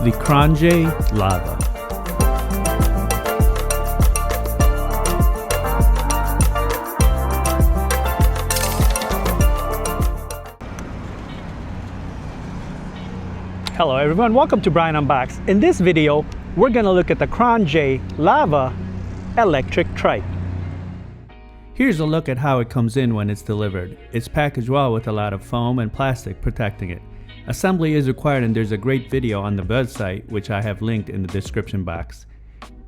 the Qronge Lava. Hello everyone, welcome to Brian Unboxed. In this video, we're going to look at the Qronge Lava Electric Trike. Here's a look at how it comes in when it's delivered. It's packaged well with a lot of foam and plastic protecting it. Assembly is required and there's a great video on the website which I have linked in the description box.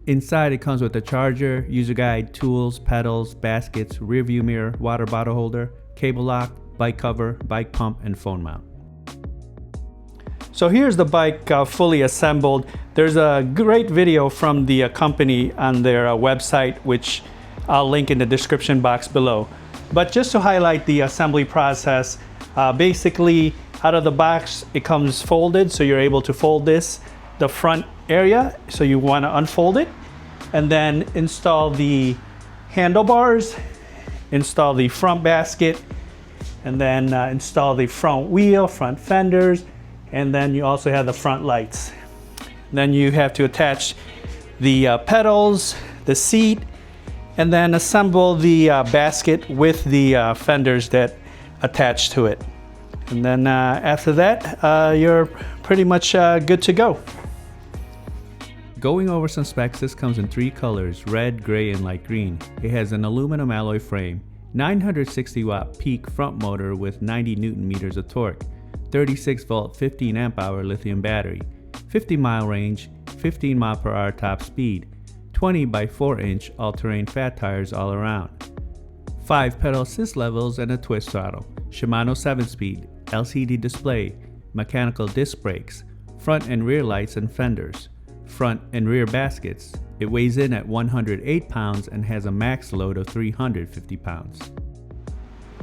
Inside it comes with a charger, user guide, tools, pedals, baskets, rear view mirror, water bottle holder, cable lock, bike cover, bike pump, and phone mount. So here's the bike fully assembled. There's a great video from the company on their website, which I'll link in the description box below. But just to highlight the assembly process, basically out of the box it comes folded, so you're able to fold the front area, so you want to unfold it and then install the handlebars, install the front basket, and then install the front wheel, front fenders, and then you also have the front lights. Then you have to attach the pedals, the seat, and then assemble the basket with the fenders that attach to it. And then after that, you're pretty much good to go. Going over some specs, this comes in 3 colors, red, gray, and light green. It has an aluminum alloy frame, 960 watt peak front motor with 90 Newton meters of torque, 36 volt 15 amp hour lithium battery, 50 mile range, 15 mile per hour top speed, 20 by 4 inch all-terrain fat tires all around, 5 pedal assist levels and a twist throttle, Shimano 7-speed, LCD display, mechanical disc brakes, front and rear lights and fenders, front and rear baskets. It weighs in at 108 pounds and has a max load of 350 pounds.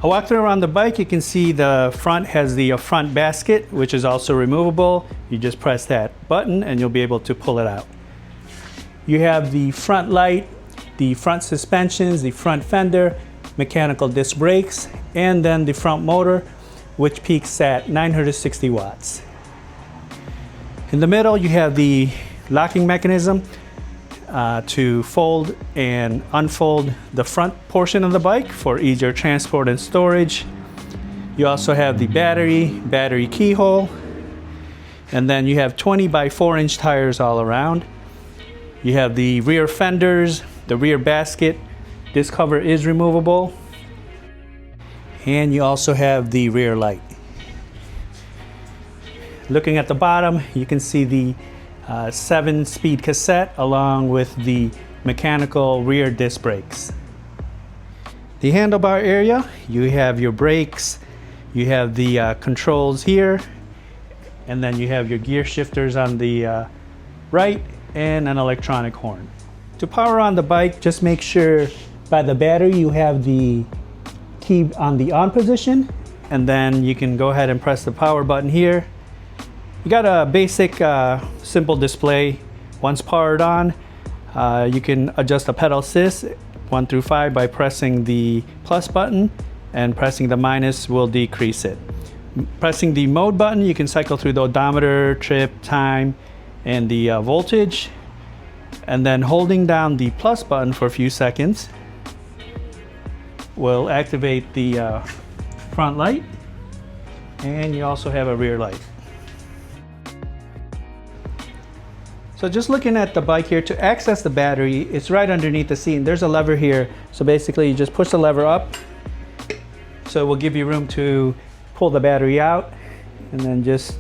I walked around the bike. You can see the front has the front basket, which is also removable. You just press that button and you'll be able to pull it out. You have the front light, the front suspensions, the front fender, mechanical disc brakes, and then the front motor, which peaks at 960 watts. In the middle, you have the locking mechanism to fold and unfold the front portion of the bike for easier transport and storage. You also have the battery keyhole, and then you have 20 by 4 inch tires all around. You have the rear fenders, the rear basket. This cover is removable. And you also have the rear light. Looking at the bottom, you can see the 7-speed cassette along with the mechanical rear disc brakes. The handlebar area, you have your brakes, you have the controls here, and then you have your gear shifters on the right and an electronic horn. To power on the bike, just make sure by the battery you have the key on the on position, and then you can go ahead and press the power button here. You got a basic simple display. Once powered on, you can adjust the pedal assist 1 through 5 by pressing the plus button, and pressing the minus will decrease it. Pressing the mode button, you can cycle through the odometer, trip, time, and the voltage, and then holding down the plus button for a few seconds will activate the front light, and you also have a rear light. So just looking at the bike here, to access the battery, it's right underneath the seat, and there's a lever here. So basically you just push the lever up, so it will give you room to pull the battery out, and then just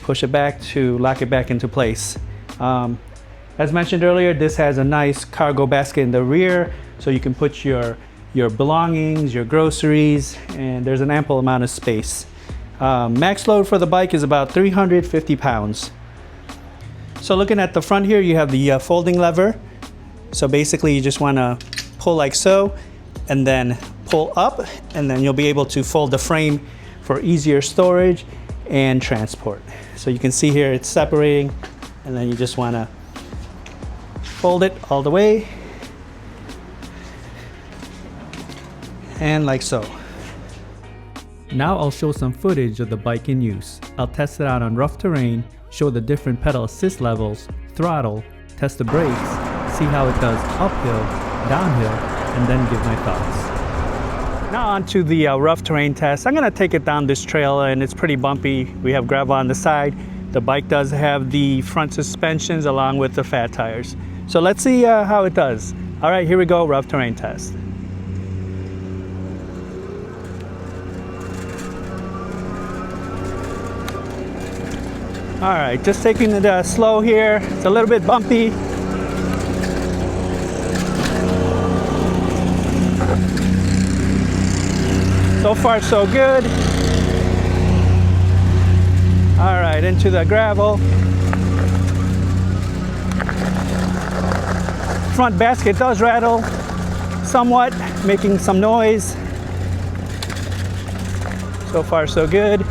push it back to lock it back into place. As mentioned earlier, this has a nice cargo basket in the rear, so you can put your belongings, your groceries, and there's an ample amount of space. Max load for the bike is about 350 pounds. So looking at the front here, you have the folding lever. So basically you just want to pull like so, and then pull up, and then you'll be able to fold the frame for easier storage and transport. So you can see here it's separating, and then you just want to fold it all the way, and like so. Now I'll show some footage of the bike in use. I'll test it out on rough terrain, show the different pedal assist levels, throttle, test the brakes, see how it does uphill, downhill, and then give my thoughts. Now on to the rough terrain test. I'm going to take it down this trail and it's pretty bumpy. We have gravel on the side. The bike does have the front suspensions along with the fat tires. So let's see how it does. All right, here we go, rough terrain test. All right, just taking it slow here. It's a little bit bumpy. So far, so good. All right, into the gravel. Front basket does rattle somewhat, making some noise. So far, so good.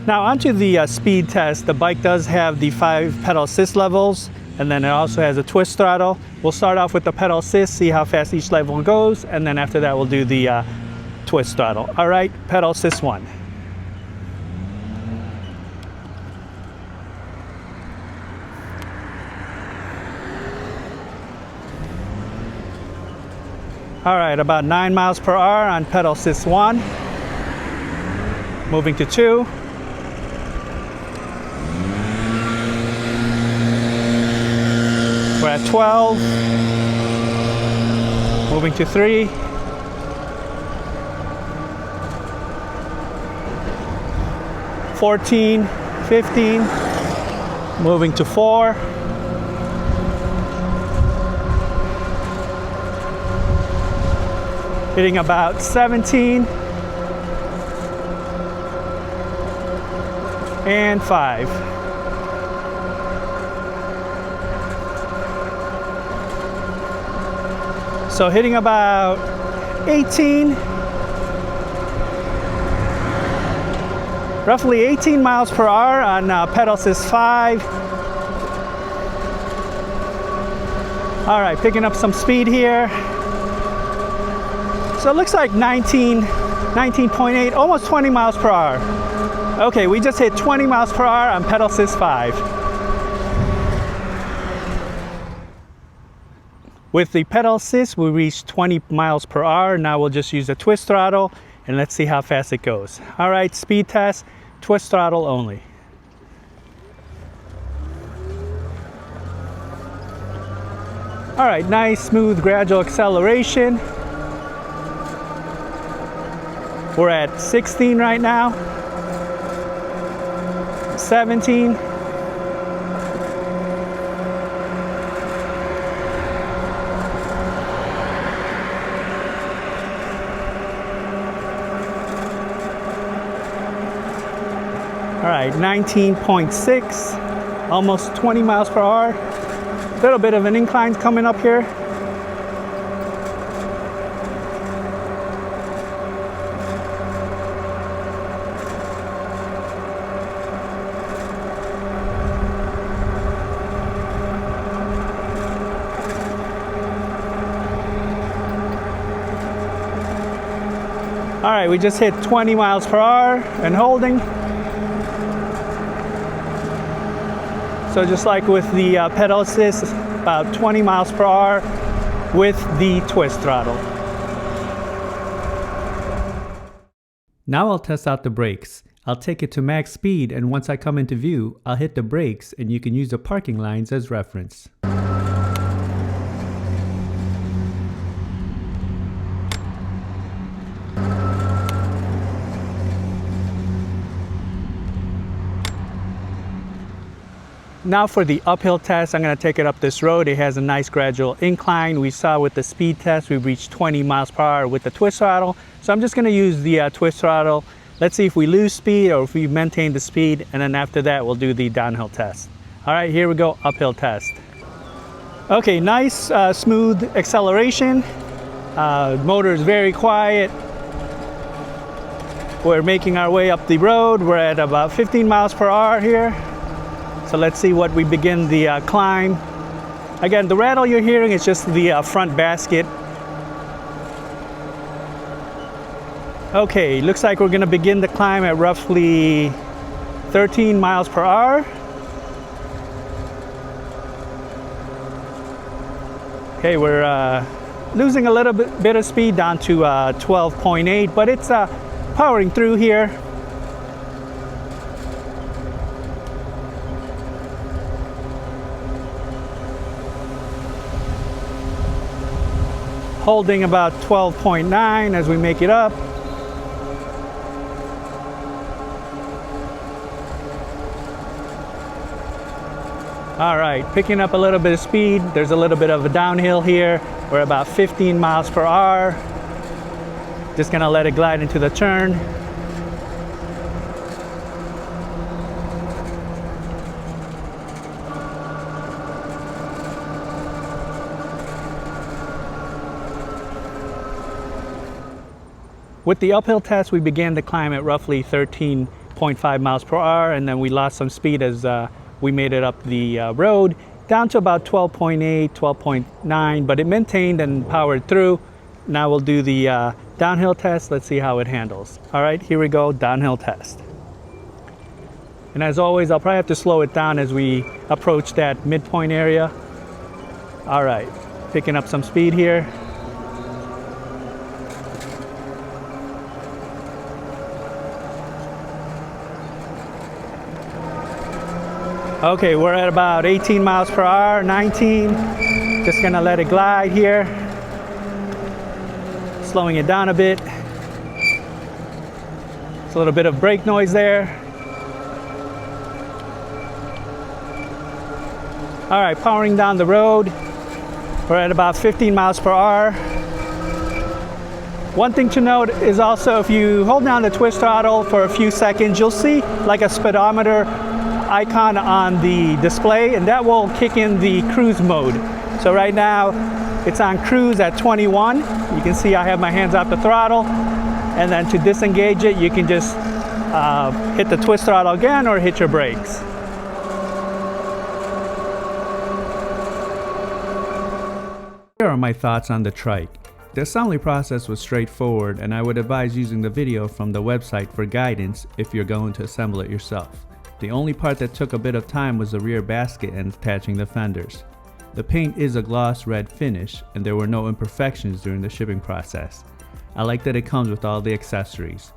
Now onto the speed test. The bike does have the 5 pedal assist levels, and then it also has a twist throttle. We'll start off with the pedal assist, see how fast each level goes, and then after that we'll do the twist throttle. All right, pedal assist 1. All right, about 9 miles per hour on pedal assist 1. Moving to 2. We're at 12. Moving to 3. 14, 15. Moving to 4. Hitting about 17. And 5. So hitting about 18, roughly 18 miles per hour on pedal assist 5. All right, picking up some speed here. So it looks like 19.8, almost 20 miles per hour. Okay, we just hit 20 miles per hour on pedal assist 5. With the pedal assist, we reached 20 miles per hour. Now we'll just use the twist throttle and let's see how fast it goes. All right, speed test, twist throttle only. All right, nice, smooth, gradual acceleration. We're at 16 right now. 17. All right, 19.6, almost 20 miles per hour. A little bit of an incline coming up here. All right, we just hit 20 miles per hour and holding. So just like with the pedal assist, about 20 miles per hour with the twist throttle. Now I'll test out the brakes. I'll take it to max speed, and once I come into view, I'll hit the brakes and you can use the parking lines as reference. Now for the uphill test, I'm going to take it up this road. It has a nice gradual incline. We saw with the speed test, we reached 20 miles per hour with the twist throttle. So I'm just going to use the twist throttle. Let's see if we lose speed or if we maintain the speed. And then after that, we'll do the downhill test. All right, here we go, uphill test. Okay, nice, smooth acceleration. Motor is very quiet. We're making our way up the road. We're at about 15 miles per hour here. So let's see what we begin the climb. Again, the rattle you're hearing is just the front basket. Okay, looks like we're gonna begin the climb at roughly 13 miles per hour. Okay, we're losing a little bit of speed down to 12.8, but it's powering through here. Holding about 12.9 as we make it up. All right, picking up a little bit of speed. There's a little bit of a downhill here. We're about 15 miles per hour. Just gonna let it glide into the turn. With the uphill test, we began to climb at roughly 13.5 miles per hour, and then we lost some speed as we made it up the road down to about 12.8, 12.9, but it maintained and powered through. Now we'll do the downhill test. Let's see how it handles. All right, here we go, downhill test. And as always, I'll probably have to slow it down as we approach that midpoint area. All right, picking up some speed here. Okay, we're at about 18 miles per hour, 19. Just gonna let it glide here. Slowing it down a bit. It's a little bit of brake noise there. All right, powering down the road. We're at about 15 miles per hour. One thing to note is also if you hold down the twist throttle for a few seconds, you'll see like a speedometer icon on the display, and that will kick in the cruise mode. So right now it's on cruise at 21. You can see I have my hands off the throttle, and then to disengage it you can just hit the twist throttle again or hit your brakes. Here are my thoughts on the trike. The assembly process was straightforward, and I would advise using the video from the website for guidance if you're going to assemble it yourself. The only part that took a bit of time was the rear basket and attaching the fenders. The paint is a gloss red finish, and there were no imperfections during the shipping process. I like that it comes with all the accessories.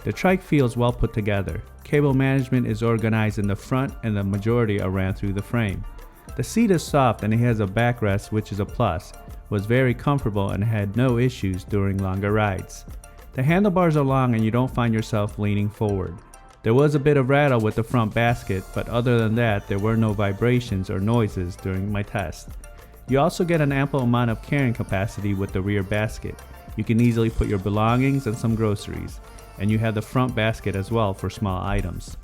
The trike feels well put together. Cable management is organized in the front, and the majority are ran through the frame. The seat is soft and it has a backrest, which is a plus. Was very comfortable and had no issues during longer rides. The handlebars are long and you don't find yourself leaning forward. There was a bit of rattle with the front basket, but other than that, there were no vibrations or noises during my test. You also get an ample amount of carrying capacity with the rear basket. You can easily put your belongings and some groceries, and you have the front basket as well for small items.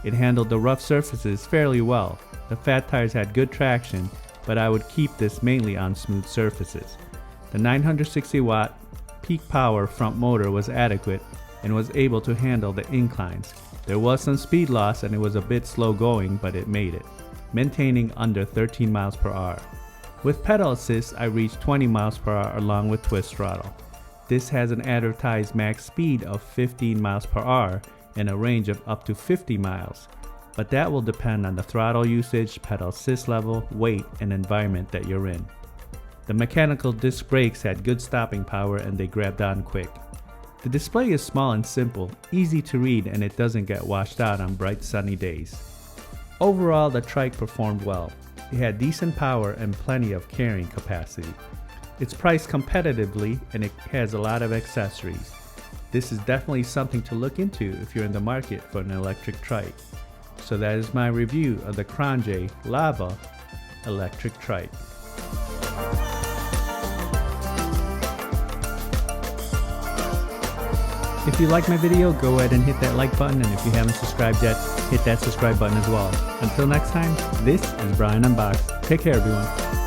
It handled the rough surfaces fairly well. The fat tires had good traction, but I would keep this mainly on smooth surfaces. The 960 watt peak power front motor was adequate and was able to handle the inclines. There was some speed loss and it was a bit slow going, but it made it, maintaining under 13 miles per hour. With pedal assist, I reached 20 miles per hour along with twist throttle. This has an advertised max speed of 15 miles per hour and a range of up to 50 miles, but that will depend on the throttle usage, pedal assist level, weight, and environment that you're in. The mechanical disc brakes had good stopping power and they grabbed on quick. The display is small and simple, easy to read, and it doesn't get washed out on bright sunny days. Overall, the trike performed well. It had decent power and plenty of carrying capacity. It's priced competitively and it has a lot of accessories. This is definitely something to look into if you're in the market for an electric trike. So that is my review of the Qronge Lava Electric Trike. If you like my video, go ahead and hit that like button, and if you haven't subscribed yet, hit that subscribe button as well. Until next time, this is Brian Unboxed. Take care, everyone.